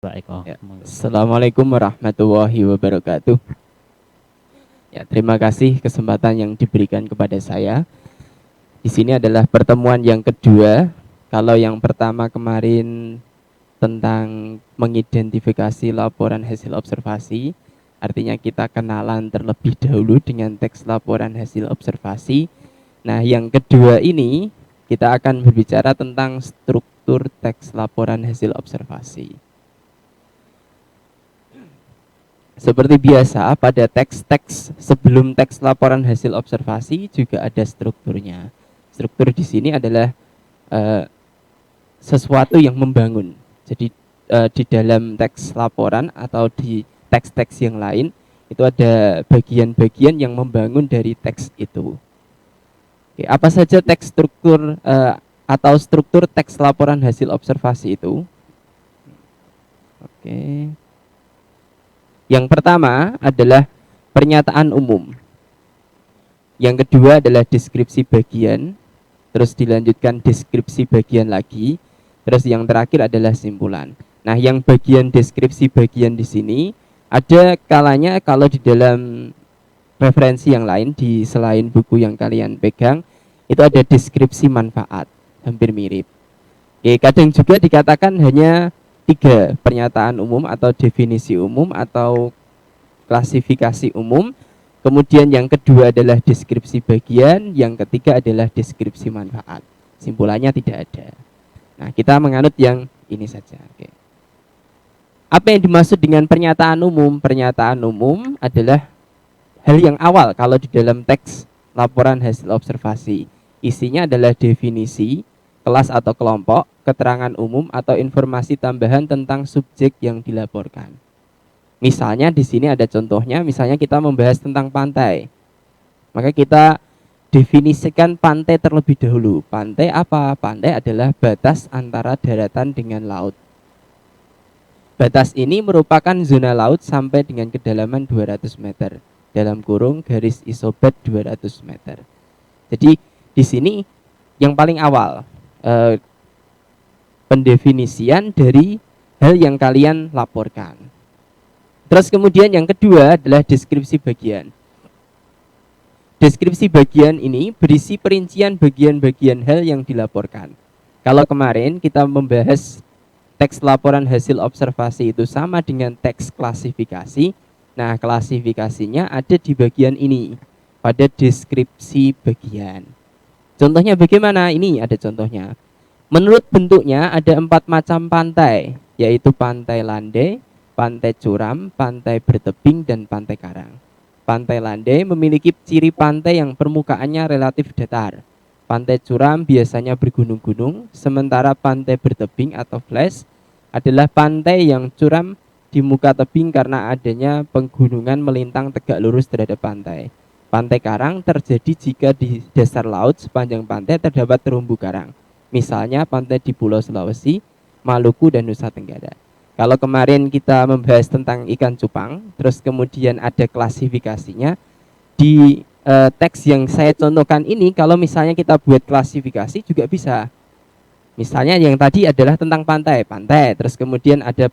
Baik, oh, Ya. Assalamualaikum warahmatullahi wabarakatuh. Ya, terima kasih kesempatan yang diberikan kepada saya. Di sini adalah pertemuan yang kedua. Kalau yang pertama kemarin tentang mengidentifikasi laporan hasil observasi, artinya kita kenalan terlebih dahulu dengan teks laporan hasil observasi. Nah, yang kedua ini kita akan berbicara tentang struktur teks laporan hasil observasi. Seperti biasa, pada teks-teks sebelum teks laporan hasil observasi juga ada strukturnya. Struktur di sini adalah sesuatu yang membangun. Jadi di dalam teks laporan atau di teks-teks yang lain itu ada bagian-bagian yang membangun dari teks itu. Oke, apa saja teks struktur atau struktur teks laporan hasil observasi itu? Oke. Yang pertama adalah pernyataan umum. Yang kedua adalah deskripsi bagian, terus dilanjutkan deskripsi bagian lagi, terus yang terakhir adalah simpulan. Nah, yang bagian deskripsi bagian di sini ada kalanya kalau di dalam referensi yang lain di selain buku yang kalian pegang itu ada deskripsi manfaat, hampir mirip. Oke, kadang juga dikatakan hanya 3 pernyataan umum atau definisi umum atau klasifikasi umum. Kemudian yang kedua adalah deskripsi bagian, yang ketiga adalah deskripsi manfaat. Simpulannya tidak ada. Nah, kita menganut yang ini saja. Oke. Apa yang dimaksud dengan pernyataan umum? Pernyataan umum adalah hal yang awal kalau di dalam teks laporan hasil observasi. Isinya adalah definisi, kelas atau kelompok, keterangan umum atau informasi tambahan tentang subjek yang dilaporkan. Misalnya di sini ada contohnya, misalnya kita membahas tentang pantai. Maka kita definisikan pantai terlebih dahulu. Pantai apa? Pantai adalah batas antara daratan dengan laut. Batas ini merupakan zona laut sampai dengan kedalaman 200 meter. Dalam kurung garis isobat 200 meter. Jadi di sini yang paling awal pendefinisian dari hal yang kalian laporkan. Terus kemudian yang kedua adalah deskripsi bagian. Deskripsi bagian ini berisi perincian bagian-bagian hal yang dilaporkan. Kalau kemarin kita membahas teks laporan hasil observasi itu sama dengan teks klasifikasi. Nah, klasifikasinya ada di bagian ini, pada deskripsi bagian. Contohnya bagaimana? Ini ada contohnya. Menurut bentuknya ada 4 macam pantai, yaitu pantai landai, pantai curam, pantai bertebing, dan pantai karang. Pantai landai memiliki ciri pantai yang permukaannya relatif datar. Pantai curam biasanya bergunung-gunung, sementara pantai bertebing atau flash adalah pantai yang curam di muka tebing karena adanya penggunungan melintang tegak lurus terhadap pantai. Pantai karang terjadi jika di dasar laut sepanjang pantai terdapat terumbu karang. Misalnya pantai di Pulau Sulawesi, Maluku, dan Nusa Tenggara. Kalau kemarin kita membahas tentang ikan cupang, terus kemudian ada klasifikasinya, di teks yang saya contohkan ini, kalau misalnya kita buat klasifikasi juga bisa. Misalnya yang tadi adalah tentang pantai, terus kemudian ada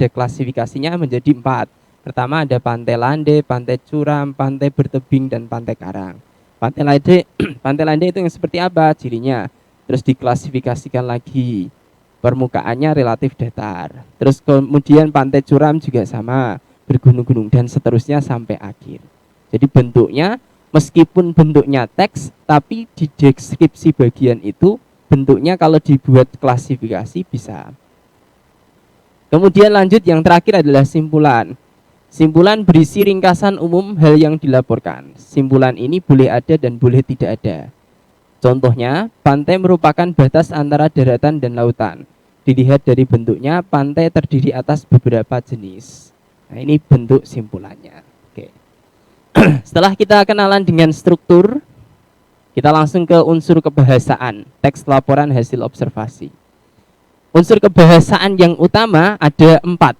klasifikasinya menjadi 4. Pertama ada pantai landai, pantai curam, pantai bertebing, dan pantai karang. Pantai landai, pantai landai itu yang seperti apa cirinya? Terus diklasifikasikan lagi, permukaannya relatif datar. Terus kemudian pantai curam juga sama, bergunung-gunung, dan seterusnya sampai akhir. Jadi bentuknya, meskipun bentuknya teks, tapi di deskripsi bagian itu bentuknya kalau dibuat klasifikasi bisa. Kemudian lanjut, yang terakhir adalah simpulan. Simpulan berisi ringkasan umum hal yang dilaporkan. Simpulan ini boleh ada dan boleh tidak ada. Contohnya, pantai merupakan batas antara daratan dan lautan. Dilihat dari bentuknya, pantai terdiri atas beberapa jenis. Nah, ini bentuk simpulannya. Oke. Setelah kita kenalan dengan struktur, kita langsung ke unsur kebahasaan, teks laporan hasil observasi. Unsur kebahasaan yang utama ada 4.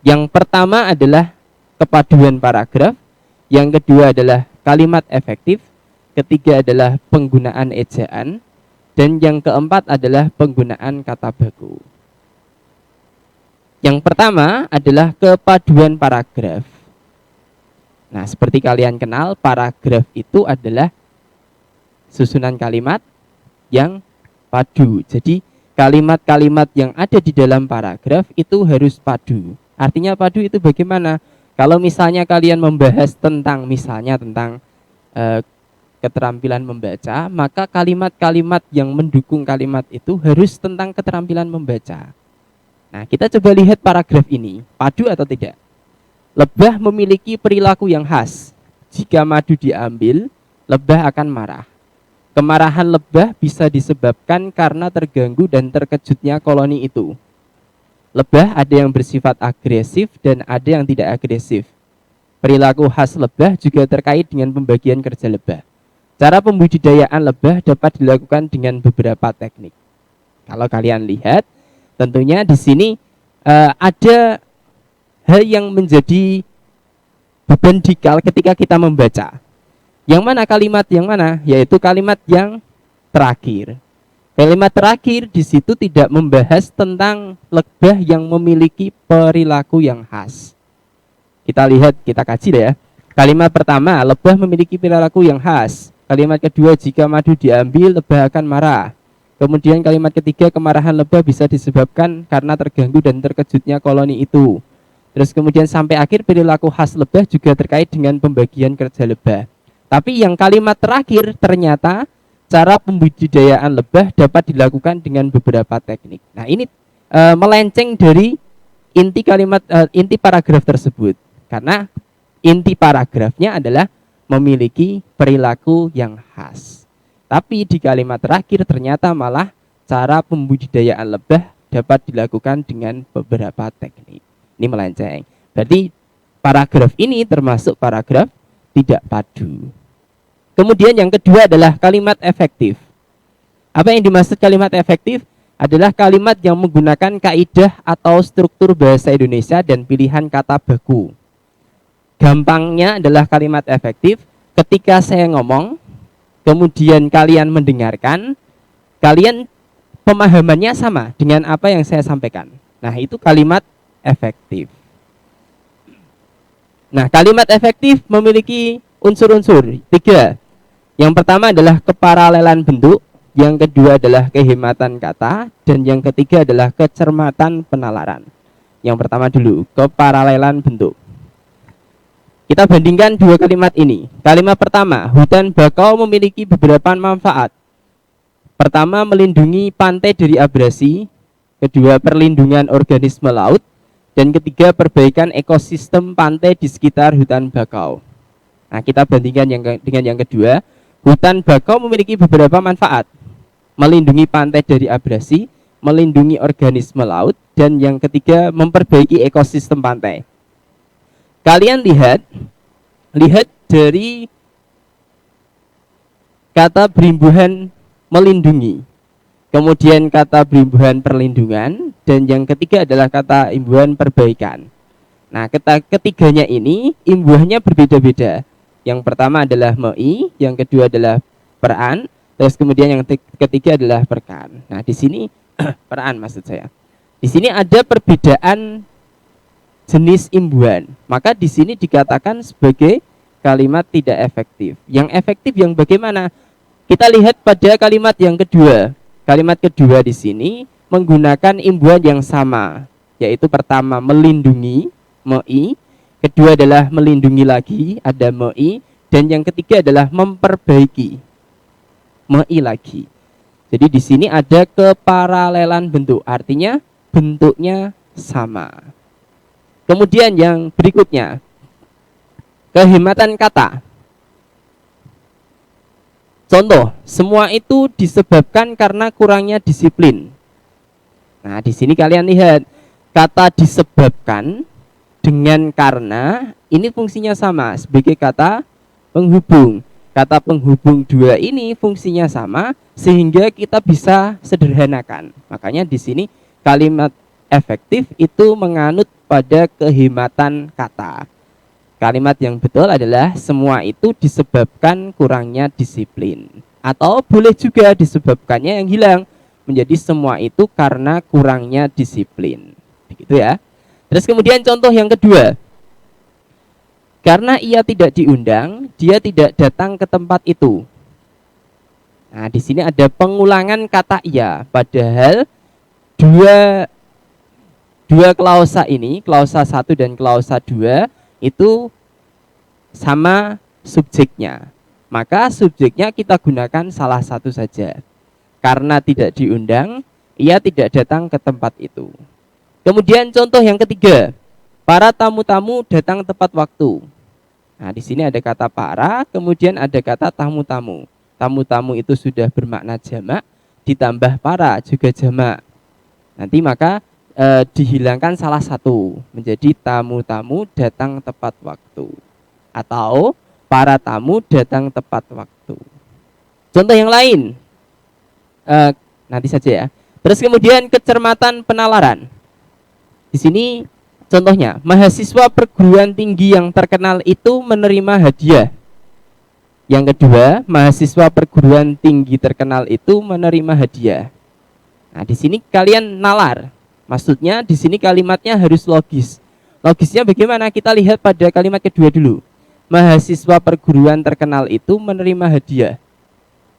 Yang pertama adalah kepaduan paragraf, yang kedua adalah kalimat efektif, ketiga adalah penggunaan ejaan, dan yang keempat adalah penggunaan kata baku. Yang pertama adalah kepaduan paragraf. Nah, seperti kalian kenal, paragraf itu adalah susunan kalimat yang padu. Jadi kalimat-kalimat yang ada di dalam paragraf itu harus padu. Artinya padu itu bagaimana? Kalau misalnya kalian membahas tentang keterampilan membaca, maka kalimat-kalimat yang mendukung kalimat itu harus tentang keterampilan membaca. Nah, kita coba lihat paragraf ini, padu atau tidak? Lebah memiliki perilaku yang khas. Jika madu diambil, lebah akan marah. Kemarahan lebah bisa disebabkan karena terganggu dan terkejutnya koloni itu. Lebah ada yang bersifat agresif dan ada yang tidak agresif. Perilaku khas lebah juga terkait dengan pembagian kerja lebah. Cara pembudidayaan lebah dapat dilakukan dengan beberapa teknik. Kalau kalian lihat, tentunya di sini ada hal yang menjadi beban dikal ketika kita membaca. Yang mana kalimat yang mana? Yaitu kalimat yang terakhir. Kalimat terakhir di situ tidak membahas tentang lebah yang memiliki perilaku yang khas. Kita lihat, kita kaji deh ya. Kalimat pertama, lebah memiliki perilaku yang khas. Kalimat kedua, jika madu diambil, lebah akan marah. Kemudian kalimat ketiga, kemarahan lebah bisa disebabkan karena terganggu dan terkejutnya koloni itu. Terus kemudian sampai akhir, perilaku khas lebah juga terkait dengan pembagian kerja lebah. Tapi yang kalimat terakhir ternyata cara pembudidayaan lebah dapat dilakukan dengan beberapa teknik. Nah, ini melenceng dari inti kalimat, inti paragraf tersebut. Karena inti paragrafnya adalah memiliki perilaku yang khas. Tapi di kalimat terakhir ternyata malah cara pembudidayaan lebah dapat dilakukan dengan beberapa teknik. Ini melenceng. Berarti paragraf ini termasuk paragraf tidak padu. Kemudian yang kedua adalah kalimat efektif. Apa yang dimaksud kalimat efektif? Adalah kalimat yang menggunakan kaidah atau struktur bahasa Indonesia dan pilihan kata baku. Gampangnya adalah kalimat efektif ketika saya ngomong, kemudian kalian mendengarkan, kalian pemahamannya sama dengan apa yang saya sampaikan. Nah, itu kalimat efektif. Nah, kalimat efektif memiliki unsur-unsur 3. Yang pertama adalah keparalelan bentuk, yang kedua adalah kehematan kata, dan yang ketiga adalah kecermatan penalaran. Yang pertama dulu, keparalelan bentuk. Kita bandingkan dua kalimat ini. Kalimat pertama, hutan bakau memiliki beberapa manfaat. Pertama, melindungi pantai dari abrasi. Kedua, perlindungan organisme laut. Dan ketiga, perbaikan ekosistem pantai di sekitar hutan bakau. Nah, kita bandingkan dengan yang kedua. Hutan bakau memiliki beberapa manfaat. Melindungi pantai dari abrasi, melindungi organisme laut, dan yang ketiga, memperbaiki ekosistem pantai. Kalian lihat dari kata berimbuhan melindungi, kemudian kata berimbuhan perlindungan, dan yang ketiga adalah kata imbuhan perbaikan. Nah, ketiganya ini imbuhannya berbeda-beda. Yang pertama adalah mei, yang kedua adalah peran, terus kemudian yang ketiga adalah perkan. Nah, di sini peran maksud saya. Di sini ada perbedaan jenis imbuhan. Maka di sini dikatakan sebagai kalimat tidak efektif. Yang efektif yang bagaimana? Kita lihat pada kalimat yang kedua. Kalimat kedua di sini menggunakan imbuhan yang sama, yaitu pertama melindungi, mei, kedua adalah melindungi lagi, ada mei, dan yang ketiga adalah memperbaiki, mei lagi. Jadi di sini ada keparalelan bentuk, artinya bentuknya sama. Kemudian yang berikutnya, kehematan kata. Contoh, semua itu disebabkan karena kurangnya disiplin. Nah, di sini kalian lihat kata disebabkan dengan karena ini fungsinya sama sebagai kata penghubung. Kata penghubung dua ini fungsinya sama sehingga kita bisa sederhanakan. Makanya di sini kalimat efektif itu menganut pada kehematan kata. Kalimat yang betul adalah semua itu disebabkan kurangnya disiplin. Atau boleh juga disebabkannya yang hilang menjadi semua itu karena kurangnya disiplin. Begitu ya. Terus kemudian contoh yang kedua, karena ia tidak diundang, dia tidak datang ke tempat itu. Nah, di sini ada pengulangan kata ia, padahal dua klausa ini, klausa 1 dan klausa 2 itu sama subjeknya. Maka subjeknya kita gunakan salah satu saja. Karena tidak diundang, ia tidak datang ke tempat itu. Kemudian contoh yang ketiga, para tamu-tamu datang tepat waktu. Nah, di sini ada kata para, kemudian ada kata tamu-tamu. Tamu-tamu itu sudah bermakna jamak, ditambah para juga jamak. Nanti maka dihilangkan salah satu, menjadi tamu-tamu datang tepat waktu. Atau para tamu datang tepat waktu. Contoh yang lain, nanti saja ya. Terus kemudian kecermatan penalaran. Di sini contohnya, mahasiswa perguruan tinggi yang terkenal itu menerima hadiah. Yang kedua, mahasiswa perguruan tinggi terkenal itu menerima hadiah. Nah, di sini kalian nalar. Maksudnya di sini kalimatnya harus logis. Logisnya bagaimana? Kita lihat pada kalimat kedua dulu. Mahasiswa perguruan terkenal itu menerima hadiah.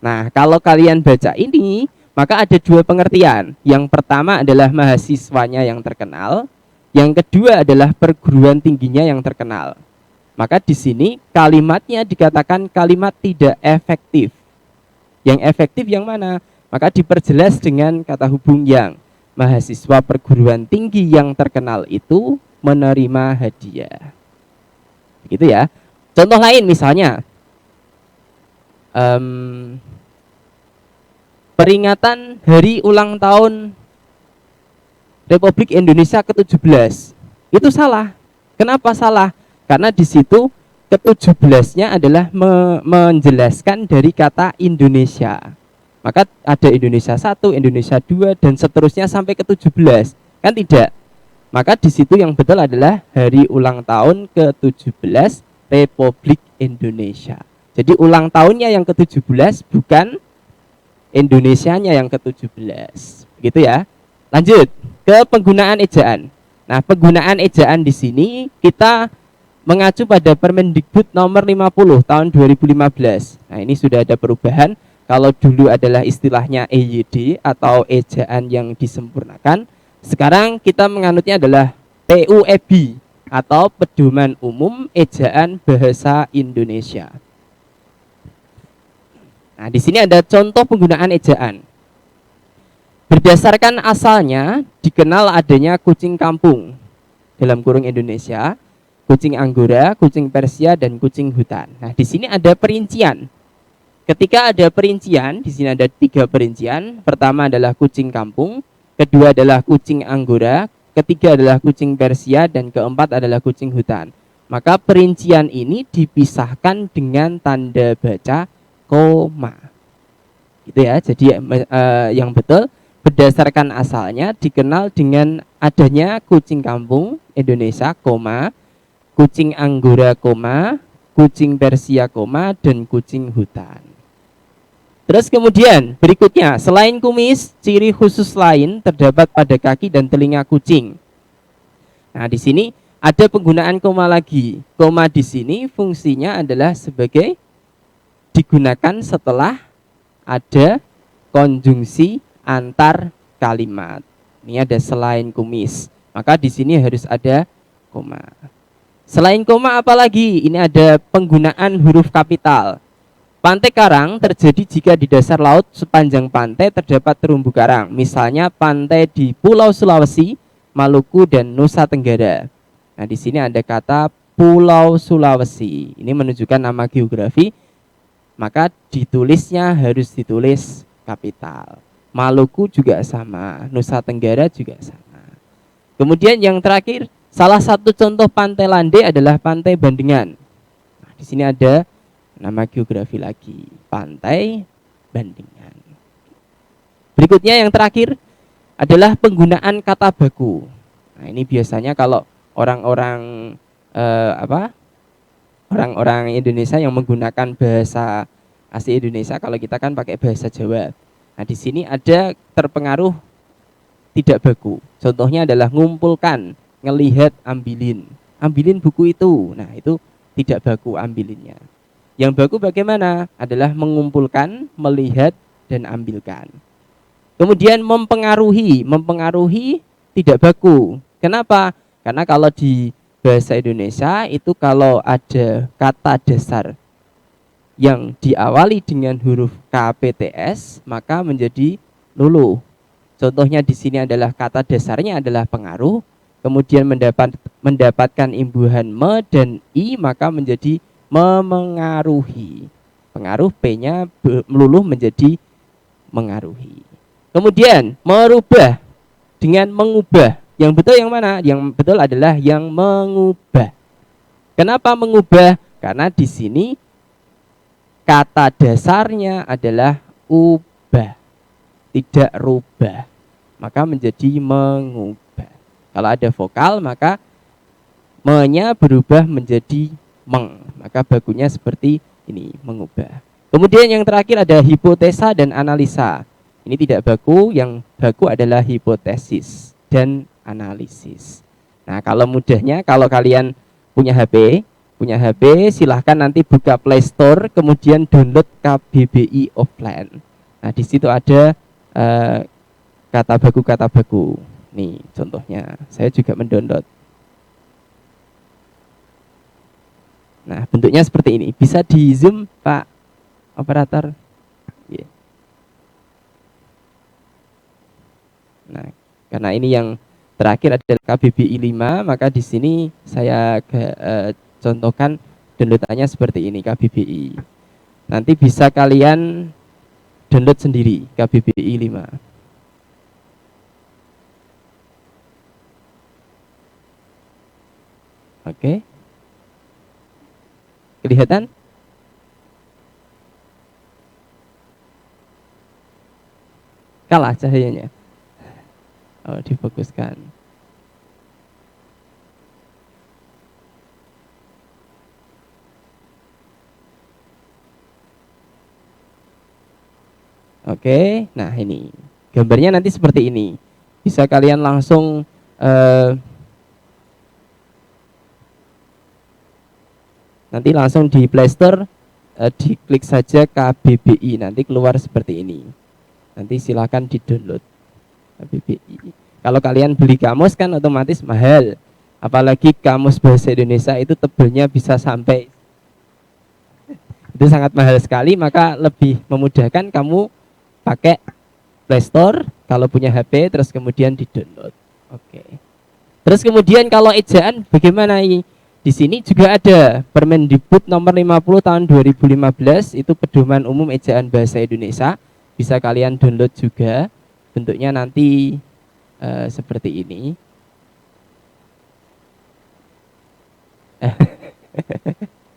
Nah, kalau kalian baca ini, maka ada dua pengertian. Yang pertama adalah mahasiswanya yang terkenal. Yang kedua adalah perguruan tingginya yang terkenal. Maka di sini kalimatnya dikatakan kalimat tidak efektif. Yang efektif yang mana? Maka diperjelas dengan kata hubung yang. Mahasiswa perguruan tinggi yang terkenal itu menerima hadiah. Begitu ya. Contoh lain misalnya, peringatan hari ulang tahun Republik Indonesia ke-17. Itu salah. Kenapa salah? Karena di situ ke-17-nya adalah menjelaskan dari kata Indonesia. Maka ada Indonesia 1, Indonesia 2 dan seterusnya sampai ke-17. Kan tidak. Maka di situ yang betul adalah hari ulang tahun ke-17 Republik Indonesia. Jadi ulang tahunnya yang ke-17 bukan Indonesianya yang ke-17. Begitu ya. Lanjut ke penggunaan ejaan. Nah, penggunaan ejaan di sini kita mengacu pada Permendikbud nomor 50 tahun 2015. Nah, ini sudah ada perubahan. Kalau dulu adalah istilahnya EYD atau ejaan yang disempurnakan, sekarang kita menganutnya adalah PUEB atau Pedoman Umum Ejaan Bahasa Indonesia. Nah, di sini ada contoh penggunaan ejaan. Berdasarkan asalnya dikenal adanya kucing kampung dalam kurung Indonesia, kucing Anggora, kucing Persia dan kucing hutan. Nah, di sini ada perincian. Ketika ada perincian, di sini ada 3 perincian. Pertama adalah kucing kampung, kedua adalah kucing Anggora, ketiga adalah kucing Persia, dan keempat adalah kucing hutan. Maka perincian ini dipisahkan dengan tanda baca koma. Gitu ya. Jadi yang betul berdasarkan asalnya dikenal dengan adanya kucing kampung Indonesia, koma, kucing Anggora, koma, kucing Persia, koma, dan kucing hutan. Terus kemudian berikutnya, selain kumis, ciri khusus lain terdapat pada kaki dan telinga kucing. Nah, di sini ada penggunaan koma lagi. Koma di sini fungsinya adalah sebagai digunakan setelah ada konjungsi antar kalimat. Ini ada selain kumis. Maka di sini harus ada koma. Selain koma apalagi? Ini ada penggunaan huruf kapital. Pantai karang terjadi jika di dasar laut sepanjang pantai terdapat terumbu karang. Misalnya pantai di Pulau Sulawesi, Maluku, dan Nusa Tenggara. Nah, di sini ada kata Pulau Sulawesi. Ini menunjukkan nama geografi. Maka ditulisnya harus ditulis kapital. Maluku juga sama, Nusa Tenggara juga sama. Kemudian yang terakhir, salah satu contoh pantai landai adalah Pantai Bandengan. Nah, di sini ada nama geografi lagi, Pantai Bandengan. Berikutnya yang terakhir adalah penggunaan kata baku. Nah, ini biasanya kalau orang-orang orang-orang Indonesia yang menggunakan bahasa asli Indonesia, kalau kita kan pakai bahasa Jawa. Nah, di sini ada terpengaruh tidak baku. Contohnya adalah ngumpulkan, ngelihat ambilin. Ambilin buku itu. Nah, itu tidak baku ambilinnya. Yang baku bagaimana? Adalah mengumpulkan, melihat, dan ambilkan. Kemudian mempengaruhi. Mempengaruhi tidak baku. Kenapa? Karena kalau di bahasa Indonesia itu kalau ada kata dasar yang diawali dengan huruf KPTS maka menjadi luluh. Contohnya di sini adalah kata dasarnya adalah pengaruh, kemudian mendapatkan imbuhan me dan i maka menjadi memengaruhi. Pengaruh P-nya meluluh menjadi mengaruhi. Kemudian merubah dengan mengubah. Yang betul yang mana? Yang betul adalah yang mengubah. Kenapa mengubah? Karena di sini kata dasarnya adalah ubah, tidak rubah. Maka menjadi mengubah. Kalau ada vokal maka me-nya berubah menjadi meng. Maka bakunya seperti ini, mengubah. Kemudian yang terakhir ada hipotesa dan analisa. Ini tidak baku, yang baku adalah hipotesis dan analisis. Nah, kalau mudahnya kalau kalian punya HP silahkan nanti buka Play Store kemudian download KBBI offline. Nah, di situ ada kata baku. Nih contohnya, saya juga mendownload. Nah, bentuknya seperti ini. Bisa di zoom Pak operator. Yeah. Nah, karena ini yang terakhir adalah KBBI 5, maka di sini saya contohkan downloadannya seperti ini, KBBI. Nanti bisa kalian download sendiri KBBI 5. Oke. Kelihatan? Kalah cahayanya. Oh, difokuskan. Oke, nah ini gambarnya nanti seperti ini. Bisa kalian langsung nanti langsung di Play Store diklik saja KBBI, nanti keluar seperti ini. Nanti silakan di-download KBBI. Kalau kalian beli kamus kan otomatis mahal. Apalagi kamus bahasa Indonesia itu tebelnya bisa sampai itu sangat mahal sekali, maka lebih memudahkan kamu pakai Play Store kalau punya HP terus kemudian di-download. Oke. Terus kemudian kalau ejaan bagaimana ini? Di sini juga ada Permendikbud nomor 50 tahun 2015, itu pedoman umum ejaan bahasa Indonesia. Bisa kalian download juga. Bentuknya nanti seperti ini.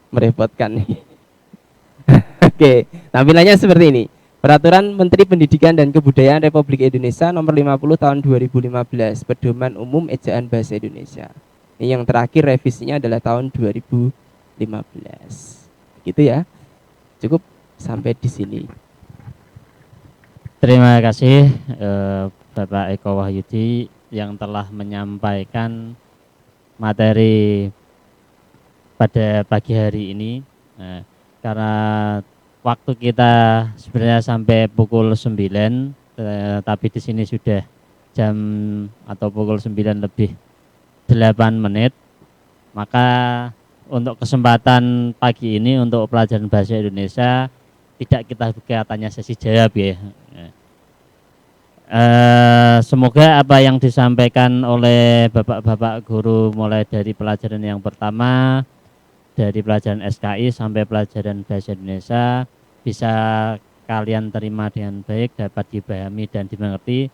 Merepotkan nih. Oke, tampilannya seperti ini. Peraturan Menteri Pendidikan dan Kebudayaan Republik Indonesia nomor 50 tahun 2015, pedoman umum ejaan bahasa Indonesia. Ini yang terakhir revisinya adalah tahun 2015. Gitu ya. Cukup sampai di sini. Terima kasih Bapak Eko Wahyudi yang telah menyampaikan materi pada pagi hari ini. Nah, karena waktu kita sebenarnya sampai pukul 9, tapi di sini sudah jam atau pukul 9 lebih 8 menit. Maka untuk kesempatan pagi ini untuk pelajaran bahasa Indonesia tidak kita buka tanya sesi jawab ya. Semoga apa yang disampaikan oleh bapak-bapak guru mulai dari pelajaran yang pertama, dari pelajaran SKI sampai pelajaran bahasa Indonesia bisa kalian terima dengan baik, dapat dipahami dan dimengerti.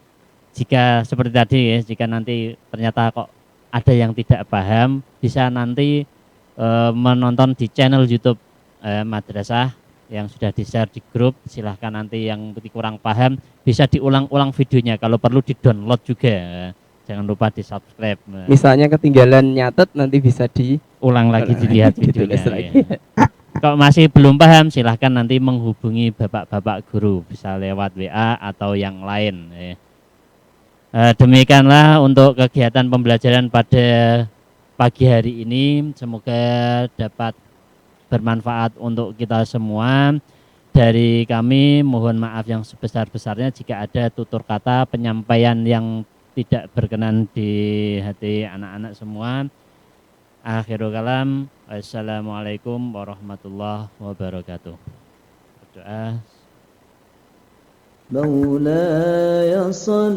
Jika seperti tadi ya, jika nanti ternyata kok ada yang tidak paham, bisa nanti menonton di channel YouTube Madrasah yang sudah di-share di grup. Silahkan nanti yang kurang paham bisa diulang-ulang videonya, kalau perlu di-download juga. Jangan lupa di-subscribe. Misalnya ketinggalan nyatet nanti bisa diulang lagi, dilihat videonya. Ya. Kalau masih belum paham silahkan nanti menghubungi bapak-bapak guru, bisa lewat WA atau yang lain. Ya. Demikianlah untuk kegiatan pembelajaran pada pagi hari ini. Semoga dapat bermanfaat untuk kita semua. Dari kami mohon maaf yang sebesar-besarnya jika ada tutur kata penyampaian yang tidak berkenan di hati anak-anak semua. Akhirul kalam, assalamualaikum warahmatullahi wabarakatuh. Berdoa. مولاي صل